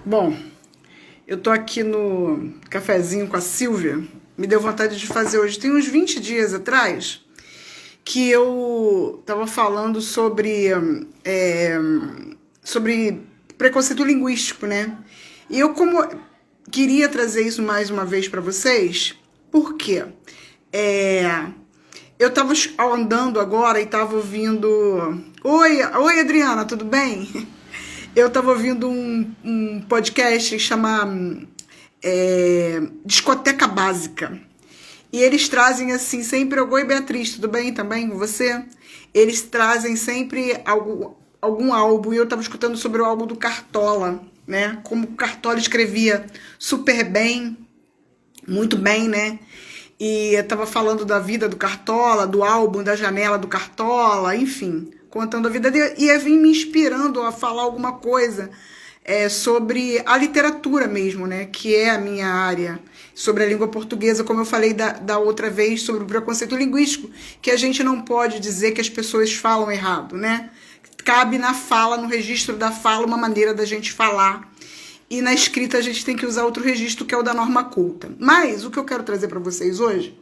Bom, eu tô aqui no cafezinho com a Silvia. Me deu vontade de fazer hoje. Tem uns 20 dias atrás que eu tava falando sobre preconceito linguístico, né? E eu queria trazer isso mais uma vez para vocês, porque eu tava andando agora e tava ouvindo... Oi, Adriana, tudo bem? Eu tava ouvindo um podcast que chama Discoteca Básica. E eles trazem, assim, sempre... Oi, Beatriz, tudo bem também com você? Eles trazem sempre algum álbum. E eu tava escutando sobre o álbum do Cartola, né? Como o Cartola escrevia super bem, muito bem, né? E eu tava falando da vida do Cartola, do álbum, da janela do Cartola, enfim, contando a vida dele. E eu vim me inspirando a falar alguma coisa sobre a literatura mesmo, né? Que é a minha área, sobre a língua portuguesa, como eu falei da outra vez, sobre o preconceito linguístico, que a gente não pode dizer que as pessoas falam errado, né? Cabe na fala, no registro da fala, uma maneira da gente falar. E na escrita a gente tem que usar outro registro, que é o da norma culta. Mas o que eu quero trazer para vocês hoje,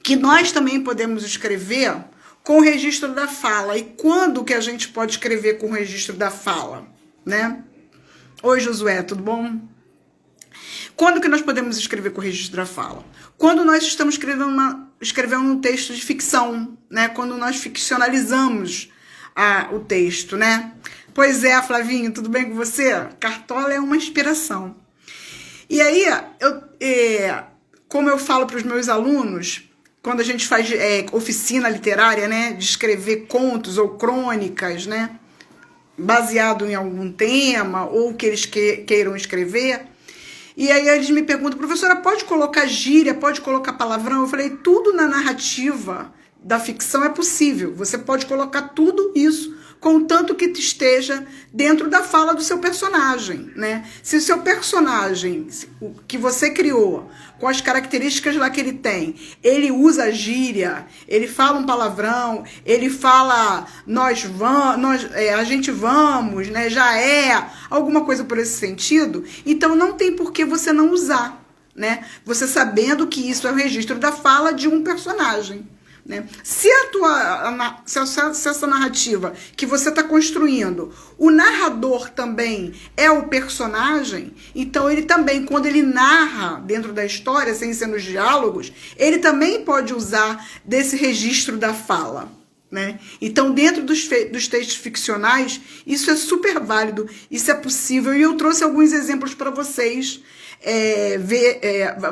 que nós também podemos escrever com o registro da fala. E quando que a gente pode escrever com o registro da fala, né? Oi, Josué, tudo bom? Quando que nós podemos escrever com o registro da fala? Quando nós estamos escrevendo um texto de ficção, né? Quando nós ficcionalizamos o texto, né? Pois é, Flavinho, tudo bem com você? Cartola é uma inspiração. E aí, como eu falo para os meus alunos, quando a gente faz oficina literária, né, de escrever contos ou crônicas, né, baseado em algum tema ou que eles queiram escrever, e aí eles me perguntam, professora, pode colocar gíria, pode colocar palavrão? Eu falei, tudo na narrativa da ficção é possível, você pode colocar tudo isso, contanto que esteja dentro da fala do seu personagem, né? Se o seu personagem, o que você criou, com as características lá que ele tem, ele usa gíria, ele fala um palavrão, ele fala a gente vamos, né? Já é, alguma coisa por esse sentido, então não tem por que você não usar, né? Você sabendo que isso é o registro da fala de um personagem. Né? Se essa narrativa que você está construindo, o narrador também é o personagem, então ele também, quando ele narra dentro da história, sem ser nos diálogos, ele também pode usar desse registro da fala. Né? Então, dentro dos textos ficcionais, isso é super válido, isso é possível, e eu trouxe alguns exemplos para vocês,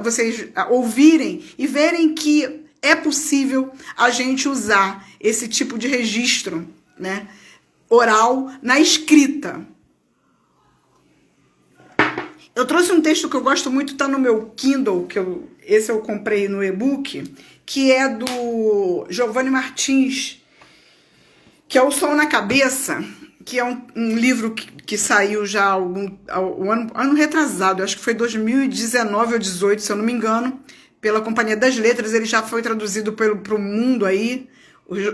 vocês ouvirem e verem que é possível a gente usar esse tipo de registro, né, oral na escrita. Eu trouxe um texto que eu gosto muito, tá no meu Kindle, esse eu comprei no e-book, que é do Giovanni Martins, que é O Sol na Cabeça, que é um livro que saiu já ano retrasado, acho que foi 2019 ou 2018, se eu não me engano, pela Companhia das Letras. Ele já foi traduzido para o mundo aí.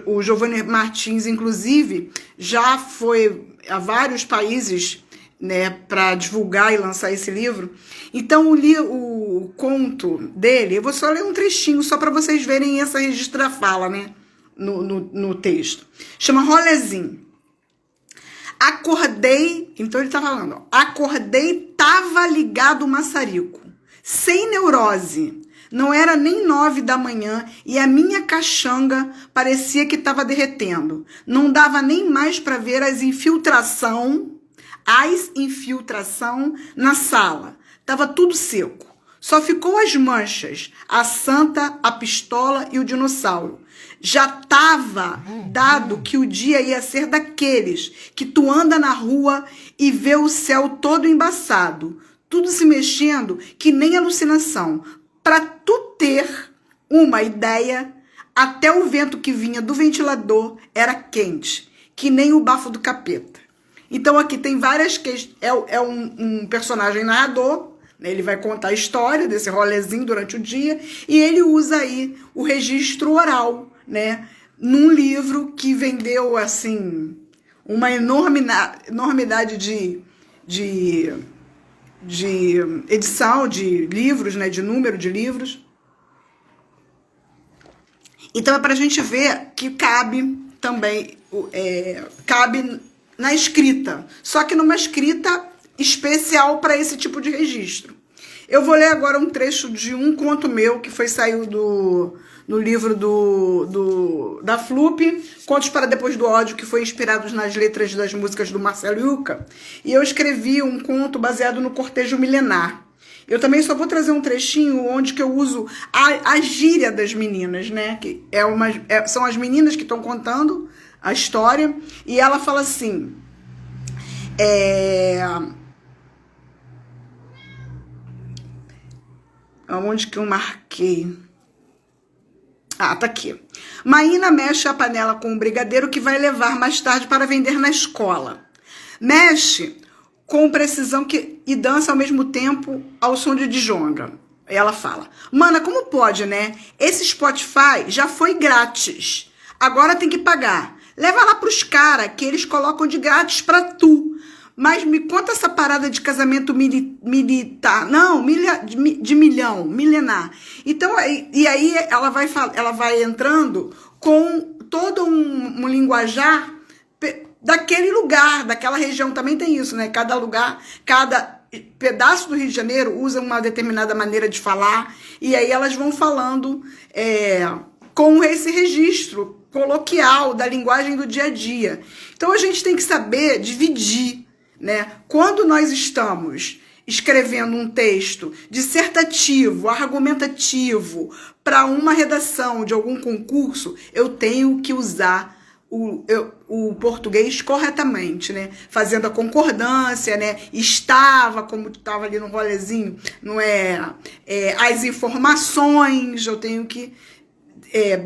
O Giovanni Martins, inclusive, já foi a vários países, né, para divulgar e lançar esse livro. Então, o conto dele, eu vou só ler um trechinho, só para vocês verem essa registro da fala, né, no texto. Chama Rolezinho. Acordei, então ele tá falando, acordei, tava ligado o maçarico, sem neurose. Não era nem 9 da manhã e a minha caxanga parecia que estava derretendo. Não dava nem mais para ver as infiltração na sala. Tava tudo seco. Só ficou as manchas, a santa, a pistola e o dinossauro. Já tava dado que o dia ia ser daqueles que tu anda na rua e vê o céu todo embaçado, tudo se mexendo que nem alucinação. Para tu ter uma ideia, até o vento que vinha do ventilador era quente, que nem o bafo do capeta. Então aqui tem várias questões. É um personagem narrador, né? Ele vai contar a história desse rolezinho durante o dia e ele usa aí o registro oral, né? num livro que vendeu, assim, uma enormidade de edição de livros, né, de número de livros. Então é para a gente ver que cabe também, cabe na escrita, só que numa escrita especial para esse tipo de registro. Eu vou ler agora um trecho de um conto meu que saiu no livro da Flup, Contos para Depois do Ódio, que foi inspirado nas letras das músicas do Marcelo Yuca. E eu escrevi um conto baseado no cortejo milenar. Eu também só vou trazer um trechinho onde que eu uso a gíria das meninas, né? Que são as meninas que estão contando a história. E ela fala assim... Onde que eu marquei? Ah, tá aqui. Maína mexe a panela com o brigadeiro que vai levar mais tarde para vender na escola. Mexe com precisão e dança ao mesmo tempo ao som de djonga. Ela fala, mana, como pode, né? Esse Spotify já foi grátis. Agora tem que pagar. Leva lá pros caras que eles colocam de grátis pra tu. Mas me conta essa parada de casamento militar. Não, de milhão, milenar. Então, e aí ela vai entrando com todo um linguajar daquele lugar, daquela região. Também tem isso, né? Cada lugar, cada pedaço do Rio de Janeiro usa uma determinada maneira de falar. E aí elas vão falando com esse registro coloquial da linguagem do dia a dia. Então, a gente tem que saber dividir, né? Quando nós estamos escrevendo um texto dissertativo, argumentativo, para uma redação de algum concurso, eu tenho que usar o português corretamente, né? Fazendo a concordância, né? Estava, como estava ali no rolezinho, não as informações, eu tenho que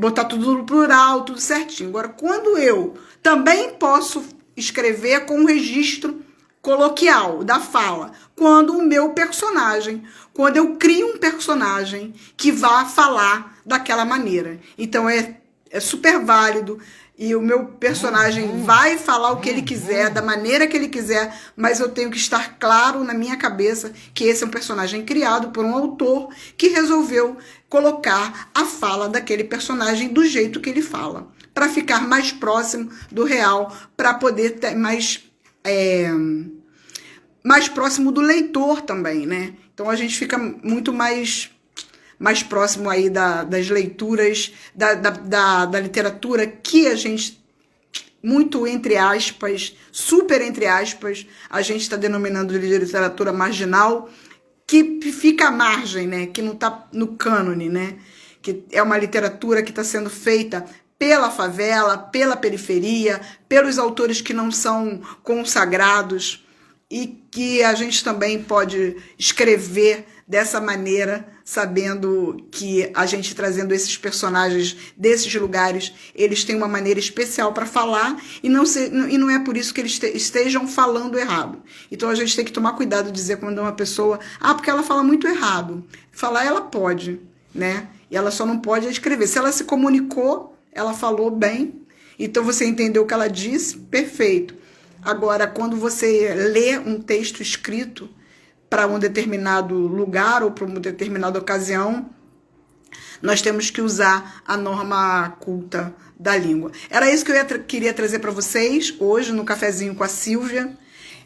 botar tudo no plural, tudo certinho. Agora, quando eu também posso escrever com um registro coloquial da fala, quando eu crio um personagem que vá falar daquela maneira. Então é super válido e o meu personagem vai falar o que ele quiser, da maneira que ele quiser, mas eu tenho que estar claro na minha cabeça que esse é um personagem criado por um autor que resolveu colocar a fala daquele personagem do jeito que ele fala, para ficar mais próximo do real, para poder ter mais próximo do leitor também, né? Então a gente fica muito mais próximo aí das leituras, da literatura que a gente, muito entre aspas, super entre aspas, a gente está denominando de literatura marginal, que fica à margem, né? Que não está no cânone, né? Que é uma literatura que está sendo feita pela favela, pela periferia, pelos autores que não são consagrados, e que a gente também pode escrever dessa maneira, sabendo que a gente trazendo esses personagens desses lugares, eles têm uma maneira especial para falar, e não é por isso que eles estejam falando errado. Então a gente tem que tomar cuidado de dizer quando uma pessoa, porque ela fala muito errado. Falar ela pode, né? E ela só não pode escrever. Se ela se comunicou, ela falou bem, então você entendeu o que ela disse, perfeito. Agora, quando você lê um texto escrito para um determinado lugar ou para uma determinada ocasião, nós temos que usar a norma culta da língua. Era isso que eu queria trazer para vocês hoje no Cafezinho com a Silvia.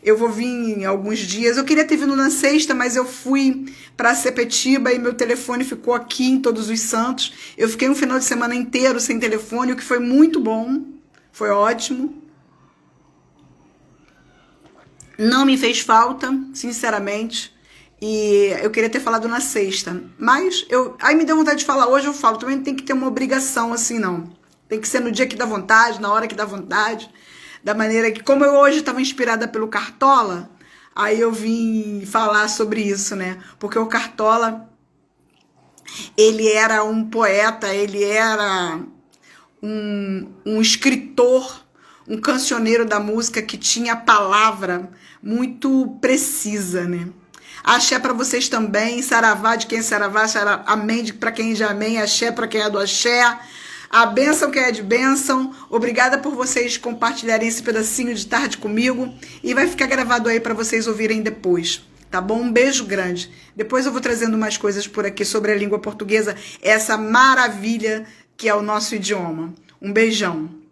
Eu vou vir em alguns dias. Eu queria ter vindo na sexta, mas eu fui para Sepetiba e meu telefone ficou aqui em Todos os Santos. Eu fiquei um final de semana inteiro sem telefone, o que foi muito bom, foi ótimo. Não me fez falta, sinceramente, e eu queria ter falado na sexta, mas aí me deu vontade de falar hoje, eu falo, também tem que ter uma obrigação assim, não. Tem que ser no dia que dá vontade, na hora que dá vontade, da maneira que, como eu hoje estava inspirada pelo Cartola, aí eu vim falar sobre isso, né? Porque o Cartola, ele era um poeta, ele era um escritor, um cancioneiro da música que tinha a palavra muito precisa, né? Axé para vocês também, saravá de quem é saravá, amém para quem já amém, axé para quem é do axé, A bênção que é de bênção. Obrigada por vocês compartilharem esse pedacinho de tarde comigo. E vai ficar gravado aí para vocês ouvirem depois. Tá bom? Um beijo grande. Depois eu vou trazendo mais coisas por aqui sobre a língua portuguesa. Essa maravilha que é o nosso idioma. Um beijão.